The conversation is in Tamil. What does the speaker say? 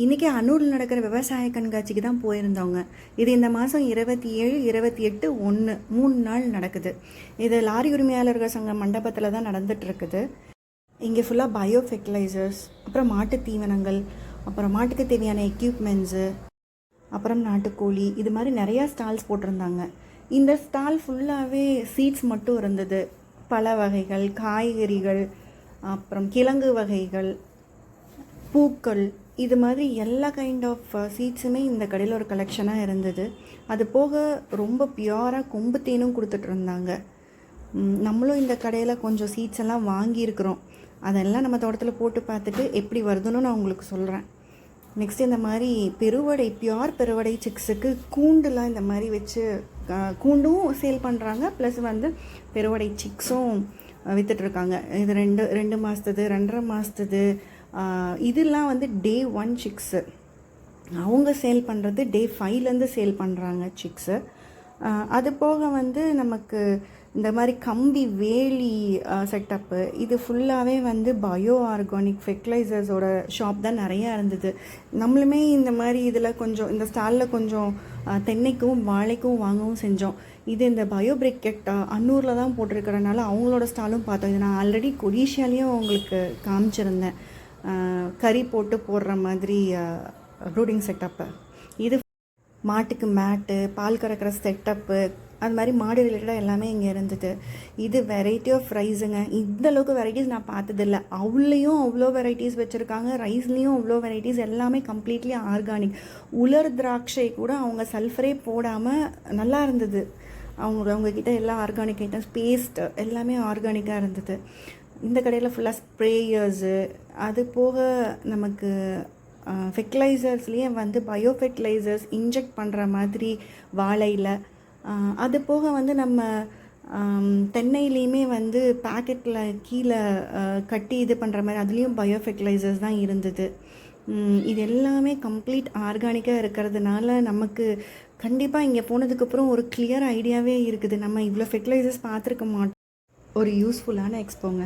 இன்றைக்கி அன்னூரில் நடக்கிற விவசாய கண்காட்சிக்கு தான் போயிருந்தோங்க. இது இந்த மாதம் 27, 28, 1 3 நாள் நடக்குது. இது லாரி உரிமையாளர்கள் சங்க மண்டபத்தில் தான் நடந்துகிட்ருக்குது. இங்கே ஃபுல்லாக பயோ ஃபெர்டிலைசர்ஸ், அப்புறம் மாட்டு தீவனங்கள், அப்புறம் மாட்டுக்கு தேவையான எக்யூப்மெண்ட்ஸு, அப்புறம் நாட்டுக்கோழி, இது மாதிரி நிறையா ஸ்டால்ஸ் போட்டிருந்தாங்க. இந்த ஸ்டால் ஃபுல்லாகவே சீட்ஸ் மட்டும் இருந்தது. பழ வகைகள், காய்கறிகள், அப்புறம் கிழங்கு வகைகள், பூக்கள், இது மாதிரி எல்லா கைண்ட் ஆஃப் சீட்ஸுமே இந்த கடையில் ஒரு கலெக்ஷனாக இருந்தது. அது போக ரொம்ப பியூராக கொம்பு தேனும் கொடுத்துட்ருந்தாங்க. நம்மளும் இந்த கடையில் கொஞ்சம் சீட்ஸ் எல்லாம் வாங்கியிருக்கிறோம். அதெல்லாம் நம்ம தோட்டத்தில் போட்டு பார்த்துட்டு எப்படி வருதுன்னு நான் உங்களுக்கு சொல்கிறேன். நெக்ஸ்ட் இந்த மாதிரி பெருவடை, பியூர் பெருவடை சிக்ஸுக்கு கூண்டுலாம் இந்த மாதிரி வச்சு கூண்டும் சேல் பண்ணுறாங்க. ப்ளஸ் பெருவடை சிக்ஸும் விற்றுட்ருக்காங்க. இது ரெண்டு மாதத்துது, 2.5 மாதத்துது. இதெல்லாம் டே 1 சிக்ஸு. அவங்க சேல் பண்ணுறது டே 5லேருந்து சேல் பண்ணுறாங்க சிக்ஸு. அது போக நமக்கு இந்த மாதிரி கம்பி வேலி செட்டப்பு, இது ஃபுல்லாகவே பயோ ஆர்கானிக் ஃபெர்டிலைசர்ஸோட ஷாப் தான் நிறையா இருந்தது. நம்மளுமே இந்த மாதிரி இதில் கொஞ்சம் இந்த ஸ்டாலில் கொஞ்சம் தென்னைக்கும் வாழைக்கும் வாங்கவும் செஞ்சோம். இது இந்த பயோ பிரிக்கெட் அன்னூரில் தான் போட்டிருக்கிறனால அவங்களோட ஸ்டாலும் பார்த்தோம். இது நான் ஆல்ரெடி கொடிஷியாலையும் உங்களுக்கு காமிச்சிருந்தேன். கறி போட்டு போடுற மாதிரி ப்ரூடிங் செட்டப்பு. இது மாட்டுக்கு மேட்டு, பால் கறக்கிற செட்டப்பு, அது மாதிரி மாடு ரிலேட்டடாக எல்லாமே இங்கே இருந்தது. இது வெரைட்டி ஆஃப் ரைஸுங்க. இந்த அளவுக்கு வெரைட்டிஸ் நான் பார்த்ததில்ல. அவ்வளோயும் அவ்வளோ வெரைட்டிஸ் வச்சுருக்காங்க. ரைஸ்லேயும் அவ்வளோ வெரைட்டிஸ், எல்லாமே கம்ப்ளீட்லி ஆர்கானிக். உலர் திராட்சை கூட அவங்க சல்ஃபரே போடாமல் நல்லா இருந்தது. அவங்கக்கிட்ட எல்லாம் ஆர்கானிக் ஐட்டம்ஸ், பேஸ்ட் எல்லாமே ஆர்கானிக்காக இருந்தது. இந்த கடையில் ஃபுல்லாக ஸ்ப்ரேயர்ஸு, அது போக நமக்கு ஃபெர்டிலைசர்ஸ்லேயே பயோ ஃபெர்டிலைசர்ஸ் இன்ஜெக்ட் பண்ணுற மாதிரி வாழையில், அது போக நம்ம தென்னையிலையுமே பேக்கெட்டில் கீழே கட்டி இது பண்ணுற மாதிரி அதுலேயும் பயோ ஃபெர்டிலைசர்ஸ் தான் இருந்தது. இது எல்லாமே கம்ப்ளீட் ஆர்கானிக்காக இருக்கிறதுனால நமக்கு கண்டிப்பாக இங்கே போனதுக்கப்புறம் ஒரு கிளியர் ஐடியாவே இருக்குது. நம்ம இவ்வளோ ஃபெர்டிலைசர்ஸ் பார்த்துருக்க மாட்டோம். ஒரு யூஸ்ஃபுல்லான எக்ஸ்போங்க.